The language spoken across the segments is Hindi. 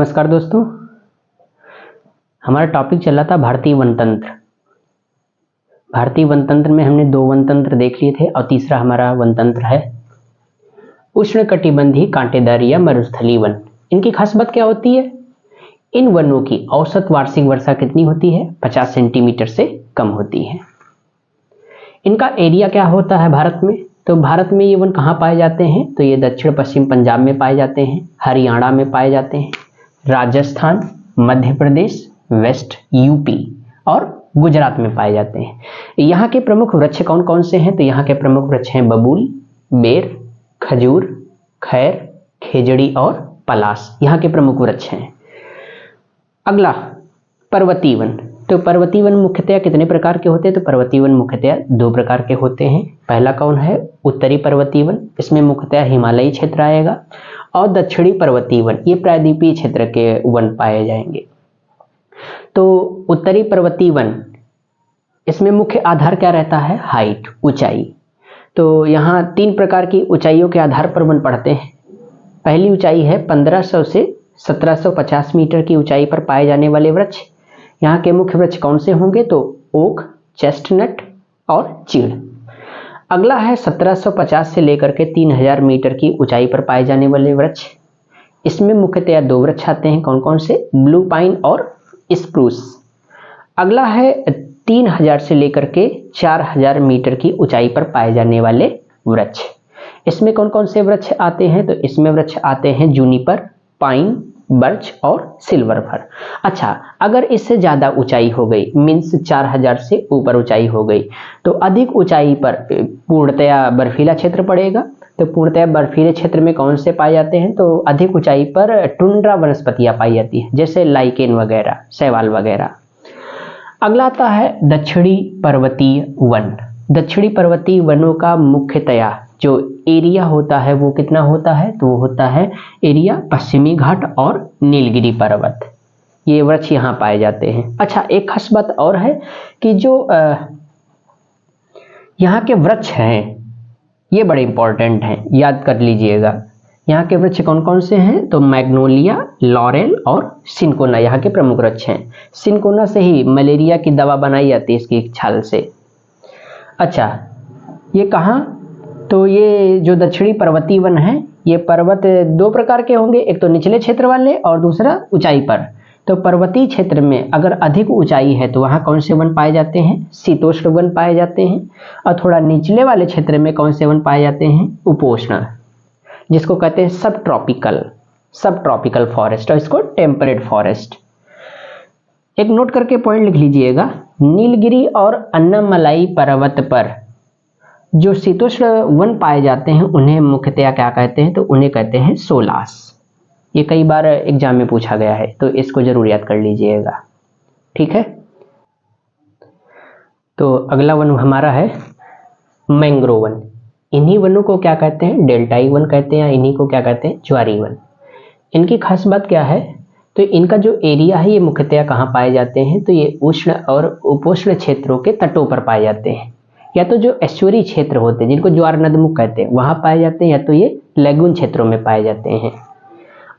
नमस्कार दोस्तों, हमारा टॉपिक चला था भारतीय वनतंत्र। भारतीय वनतंत्र में हमने 2 वनतंत्र देख लिए थे और तीसरा हमारा वनतंत्र है उष्णकटिबंधीय कांटेदार या मरुस्थलीय वन। इनकी खास बात क्या होती है? इन वनों की औसत वार्षिक वर्षा कितनी होती है? 50 सेंटीमीटर से कम होती है। इनका एरिया क्या होता है भारत में? तो भारत में ये वन कहाँ पाए जाते हैं? तो ये दक्षिण पश्चिम पंजाब में पाए जाते हैं, हरियाणा में पाए जाते हैं, राजस्थान, मध्य प्रदेश, वेस्ट यूपी और गुजरात में पाए जाते हैं। यहाँ के प्रमुख वृक्ष कौन कौन से हैं? तो यहाँ के प्रमुख वृक्ष हैं बबूल, बेर, खजूर, खैर, खेजड़ी और पलास। यहाँ के प्रमुख वृक्ष हैं। अगला पर्वतीय वन। तो पर्वतीय वन मुख्यतः कितने प्रकार के होते हैं? तो पर्वतीय वन मुख्यतः 2 प्रकार के होते हैं। पहला कौन है? उत्तरी पर्वतीय वन, इसमें मुख्यतः हिमालयी क्षेत्र आएगा, और दक्षिणी पर्वतीय वन, ये प्रायद्वीपीय क्षेत्र के वन पाए जाएंगे। तो उत्तरी पर्वतीय वन, इसमें मुख्य आधार क्या रहता है? हाइट, ऊंचाई। तो यहाँ 3 प्रकार की ऊंचाइयों के आधार पर वन पढ़ते हैं। पहली ऊंचाई है 1500 से 1750 मीटर की ऊंचाई पर पाए जाने वाले वृक्ष। यहाँ के मुख्य वृक्ष कौन से होंगे? तो ओक, चेस्टनट और चीड़। अगला है 1750 से लेकर के 3000 मीटर की ऊंचाई पर पाए जाने वाले वृक्ष। इसमें मुख्यतया 2 वृक्ष आते हैं। कौन कौन से? ब्लू पाइन और स्प्रूस। अगला है 3000 से लेकर के 4000 मीटर की ऊंचाई पर पाए जाने वाले वृक्ष। इसमें कौन कौन से वृक्ष आते हैं? तो इसमें वृक्ष आते हैं जूनिपर, पाइन, बर्च और सिल्वर फर। अच्छा, अगर इससे ज्यादा ऊंचाई हो गई, मीन्स 4000 से ऊपर ऊंचाई हो गई, तो अधिक ऊंचाई पर पूर्णतया बर्फीला क्षेत्र पड़ेगा। तो पूर्णतया बर्फीले क्षेत्र में कौन से पाए जाते हैं? तो अधिक ऊंचाई पर टुंड्रा वनस्पतियां पाई जाती हैं, जैसे लाइकेन वगैरह, शैवाल वगैरह। अगला आता है दक्षिणी पर्वतीय वन। दक्षिणी पर्वतीय वनों का मुख्यतया जो एरिया होता है वो कितना होता है? तो वो होता है एरिया पश्चिमी घाट और नीलगिरी पर्वत, ये वृक्ष यहाँ पाए जाते हैं। अच्छा, एक खास बात और है कि जो यहाँ के वृक्ष हैं ये बड़े इंपॉर्टेंट हैं, याद कर लीजिएगा। यहाँ के वृक्ष कौन कौन से हैं? तो मैग्नोलिया, लॉरेल और सिनकोना यहाँ के प्रमुख वृक्ष हैं। सिनकोना से ही मलेरिया की दवा बनाई जाती है, इसकी छाल से। अच्छा, ये कहाँ? तो ये जो दक्षिणी पर्वतीय वन है, ये पर्वत 2 प्रकार के होंगे, एक तो निचले क्षेत्र वाले और दूसरा ऊंचाई पर। तो पर्वतीय क्षेत्र में अगर अधिक ऊंचाई है तो वहाँ कौन से वन पाए जाते हैं? शीतोष्ण वन पाए जाते हैं। और थोड़ा निचले वाले क्षेत्र में कौन से वन पाए जाते हैं? उपोष्ण, जिसको कहते हैं सब ट्रॉपिकल फॉरेस्ट, और इसको टेम्परेट फॉरेस्ट। एक नोट करके पॉइंट लिख लीजिएगा, नीलगिरी और अन्नामलाई पर्वत पर जो शीतोष्ण वन पाए जाते हैं उन्हें मुख्यतया क्या कहते हैं? तो उन्हें कहते हैं सोलास। ये कई बार एग्जाम में पूछा गया है, तो इसको जरूर याद कर लीजिएगा, ठीक है। तो अगला वन हमारा है मैंग्रोव वन। इन्हीं वनों को क्या कहते हैं? डेल्टाई वन कहते हैं, या इन्हीं को क्या कहते हैं? ज्वारी वन। इनकी खास बात क्या है? तो इनका जो एरिया है ये मुख्यतया कहाँ पाए जाते हैं? तो ये उष्ण और उपोष्ण क्षेत्रों के तटों पर पाए जाते हैं, या तो जो एस्चुअरी क्षेत्र होते हैं जिनको ज्वार नदमुख कहते हैं वहां पाए जाते हैं, या तो ये लैगून क्षेत्रों में पाए जाते हैं।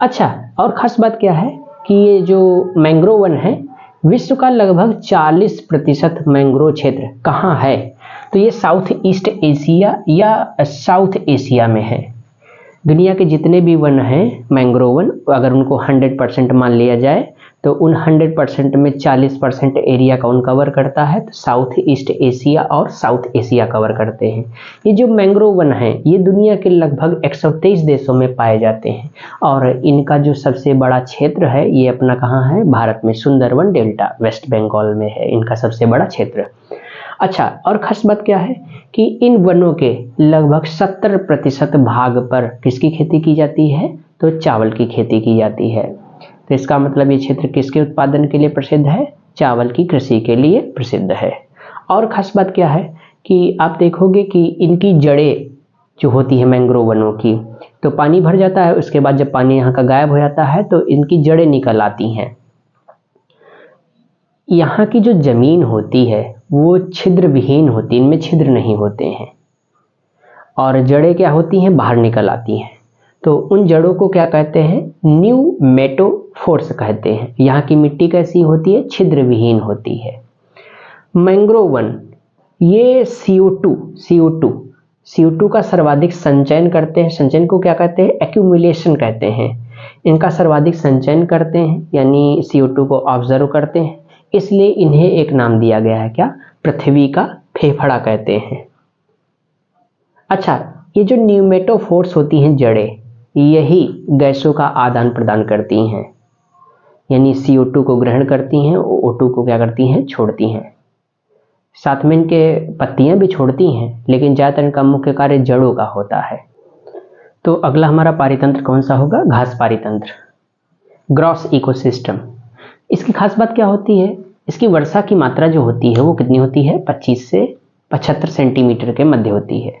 अच्छा, और खास बात क्या है कि ये जो मैंग्रोव वन है, विश्व का लगभग 40% मैंग्रोव क्षेत्र कहाँ है? तो ये साउथ ईस्ट एशिया या साउथ एशिया में है। दुनिया के जितने भी वन हैं मैंग्रोव वन, अगर उनको 100% मान लिया जाए तो उन 100% में 40% एरिया कौन कवर करता है? तो साउथ ईस्ट एशिया और साउथ एशिया कवर करते हैं। ये जो मैंग्रोव वन है ये दुनिया के लगभग 123 देशों में पाए जाते हैं, और इनका जो सबसे बड़ा क्षेत्र है ये अपना कहाँ है? भारत में सुंदरवन डेल्टा, वेस्ट बंगाल में है इनका सबसे बड़ा क्षेत्र। अच्छा, और खास बात क्या है कि इन वनों के लगभग 70% भाग पर किसकी खेती की जाती है? तो चावल की खेती की जाती है। तो इसका मतलब ये क्षेत्र किसके उत्पादन के लिए प्रसिद्ध है? चावल की कृषि के लिए प्रसिद्ध है। और खास बात क्या है कि आप देखोगे कि इनकी जड़ें जो होती है मैंग्रोव वनों की, तो पानी भर जाता है, उसके बाद जब पानी यहाँ का गायब हो जाता है तो इनकी जड़ें निकल आती हैं। यहाँ की जो जमीन होती है वो छिद्र विहीन होती है, इनमें छिद्र नहीं होते हैं, और जड़ें क्या होती हैं? बाहर निकल आती हैं। तो उन जड़ों को क्या कहते हैं? न्यूमेटोफोर्स कहते हैं। यहाँ की मिट्टी कैसी होती है? छिद्र विहीन होती है। मैंग्रोव वन, ये CO2 का सर्वाधिक संचयन करते हैं। संचयन को क्या कहते हैं? एक्यूमुलेशन कहते हैं। इनका सर्वाधिक संचयन करते हैं, यानी CO2 को ऑब्जर्व करते हैं, इसलिए इन्हें एक नाम दिया गया है, क्या? पृथ्वी का फेफड़ा कहते हैं। अच्छा, ये जो न्यूमेटोफोर्स होती हैं जड़ें, यही गैसों का आदान प्रदान करती हैं, यानी CO2 को ग्रहण करती हैं, O2 को क्या करती हैं? छोड़ती हैं। साथ में इनके पत्तियां भी छोड़ती हैं, लेकिन ज़्यादातर इनका मुख्य कार्य जड़ों का होता है। तो अगला हमारा पारितंत्र कौन सा होगा? घास पारितंत्र, ग्रॉस इकोसिस्टम। इसकी खास बात क्या होती है? इसकी वर्षा की मात्रा जो होती है वो कितनी होती है? 25 से 75 सेंटीमीटर के मध्य होती है।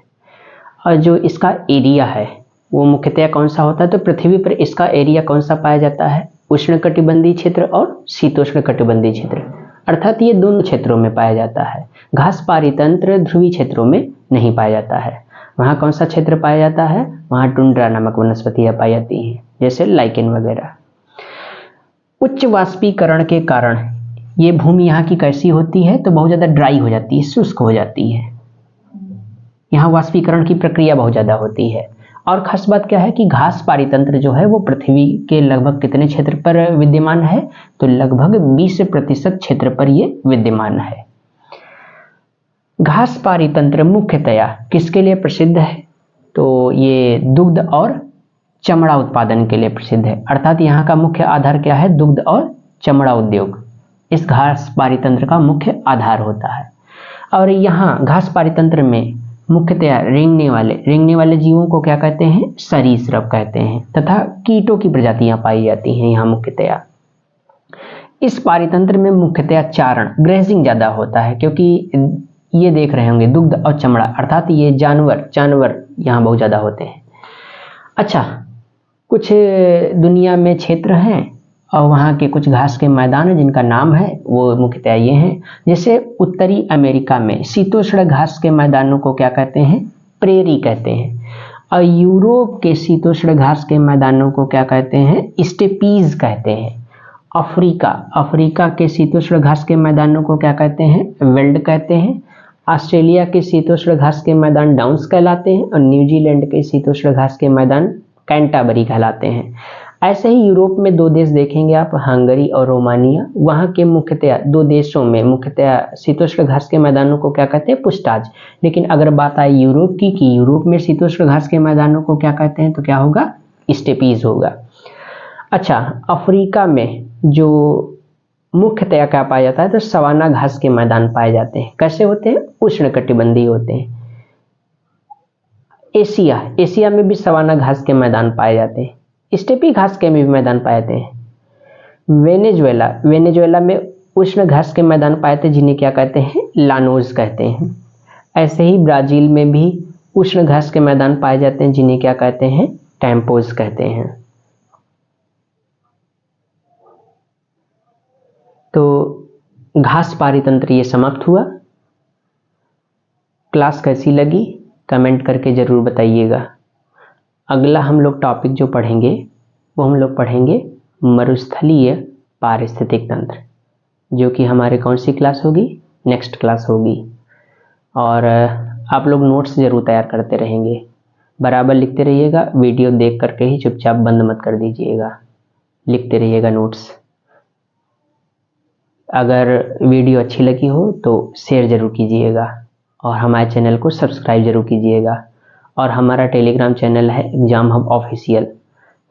और जो इसका एरिया है वो मुख्यतः कौन सा होता है? तो पृथ्वी पर इसका एरिया कौन सा पाया जाता है? उष्णकटिबंधीय क्षेत्र और शीतोष्णकटिबंधीय क्षेत्र, अर्थात ये दोनों क्षेत्रों में पाया जाता है। घास पारितंत्र ध्रुवीय क्षेत्रों में नहीं पाया जाता है। वहाँ कौन सा क्षेत्र पाया जाता है? वहाँ टुंड्रा नामक वनस्पतियाँ पाई जाती हैं, जैसे लाइकेन वगैरह। उच्च वाष्पीकरण के कारण ये भूमि यहाँ की कैसी होती है? तो बहुत ज़्यादा ड्राई हो जाती है, शुष्क हो जाती है। यहाँ वाष्पीकरण की प्रक्रिया बहुत ज़्यादा होती है। और खास बात क्या है कि घास पारितंत्र जो है वो पृथ्वी के लगभग कितने क्षेत्र पर विद्यमान है? तो लगभग 20% क्षेत्र पर ये विद्यमान है। घास पारितंत्र मुख्यतया किसके लिए प्रसिद्ध है? तो ये दुग्ध और चमड़ा उत्पादन के लिए प्रसिद्ध है, अर्थात यहाँ का मुख्य आधार क्या है? दुग्ध और चमड़ा उद्योग इस घास पारितंत्र का मुख्य आधार होता है। और यहाँ घास पारितंत्र में मुख्यतया रेंगने वाले जीवों को क्या कहते हैं? सरीसृप कहते हैं, तथा कीटों की प्रजातियां पाई जाती हैं यहाँ मुख्यतया। इस पारितंत्र में मुख्यतया चारण, ग्रेजिंग ज्यादा होता है, क्योंकि ये देख रहे होंगे दुग्ध और चमड़ा, अर्थात ये जानवर यहाँ बहुत ज्यादा होते हैं। अच्छा, कुछ दुनिया में क्षेत्र हैं और वहाँ के कुछ घास के मैदान हैं जिनका नाम है वो मुख्यतः ये हैं। जैसे उत्तरी अमेरिका में शीतोष्ण घास के मैदानों को क्या कहते हैं? प्रेरी कहते हैं। और यूरोप के शीतोष्ण घास के मैदानों को क्या कहते हैं? स्टेपीज कहते हैं। अफ्रीका के शीतोष्ण घास के मैदानों को क्या कहते हैं? वेल्ड कहते हैं। ऑस्ट्रेलिया के शीतोष्ण घास के मैदान डाउन्स कहलाते हैं और न्यूजीलैंड के शीतोष्ण घास के मैदान कैंटाबरी कहलाते हैं। ऐसे ही यूरोप में 2 देश देखेंगे आप, हंगरी और रोमानिया। वहाँ के मुख्यतया 2 देशों में मुख्यतया शीतोष्ण घास के मैदानों को क्या कहते हैं? पुष्टाज। लेकिन अगर बात आए यूरोप की कि यूरोप में शीतोष्ण घास के मैदानों को क्या कहते हैं, तो क्या होगा? स्टेपीज होगा। अच्छा, अफ्रीका में जो मुख्यतया क्या पाया जाता है? तो सवाना घास के मैदान पाए जाते हैं। कैसे होते हैं? उष्णकटिबंधीय होते हैं। एशिया में भी सवाना घास के मैदान पाए जाते हैं। स्टेपी घास के भी मैदान पाए जाते हैं। वेनेजुएला में उष्ण घास के मैदान पाए जाते हैं, जिन्हें क्या कहते हैं? लानोज कहते हैं। ऐसे ही ब्राजील में भी उष्ण घास के मैदान पाए जाते हैं, जिन्हें क्या कहते हैं? कैंपोज कहते हैं। तो घास पारितंत्र ये समाप्त हुआ। क्लास कैसी लगी कमेंट करके जरूर बताइएगा। अगला हम लोग टॉपिक जो पढ़ेंगे वो हम लोग पढ़ेंगे मरुस्थलीय पारिस्थितिक तंत्र, जो कि हमारे कौन सी क्लास होगी? नेक्स्ट क्लास होगी। और आप लोग नोट्स जरूर तैयार करते रहेंगे, बराबर लिखते रहिएगा। वीडियो देख करके ही चुपचाप बंद मत कर दीजिएगा, लिखते रहिएगा नोट्स। अगर वीडियो अच्छी लगी हो तो शेयर जरूर कीजिएगा और हमारे चैनल को सब्सक्राइब जरूर कीजिएगा। और हमारा टेलीग्राम चैनल है एग्जाम हब ऑफिशियल,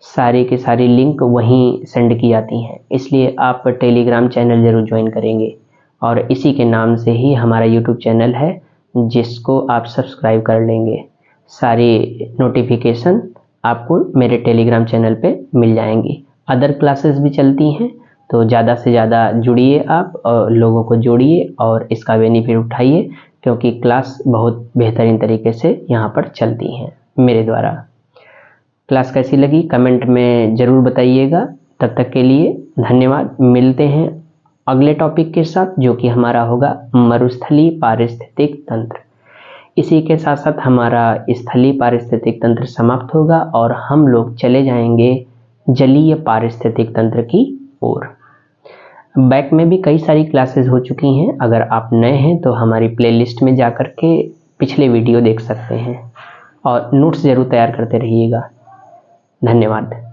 सारी की सारी लिंक वहीं सेंड की जाती हैं, इसलिए आप टेलीग्राम चैनल जरूर ज्वाइन करेंगे। और इसी के नाम से ही हमारा यूट्यूब चैनल है, जिसको आप सब्सक्राइब कर लेंगे। सारी नोटिफिकेशन आपको मेरे टेलीग्राम चैनल पे मिल जाएंगी। अदर क्लासेस भी चलती हैं, तो ज़्यादा से ज़्यादा जुड़िए आप और लोगों को जोड़िए और इसका बेनिफिट उठाइए, क्योंकि क्लास बहुत बेहतरीन तरीके से यहाँ पर चलती हैं मेरे द्वारा। क्लास कैसी लगी कमेंट में ज़रूर बताइएगा। तब तक के लिए धन्यवाद। मिलते हैं अगले टॉपिक के साथ, जो कि हमारा होगा मरुस्थलीय पारिस्थितिक तंत्र। इसी के साथ साथ हमारा स्थलीय पारिस्थितिक तंत्र समाप्त होगा और हम लोग चले जाएंगे जलीय पारिस्थितिक तंत्र की ओर। बैक में भी कई सारी क्लासेस हो चुकी हैं, अगर आप नए हैं तो हमारी प्लेलिस्ट में जाकर के पिछले वीडियो देख सकते हैं और नोट्स जरूर तैयार करते रहिएगा। धन्यवाद।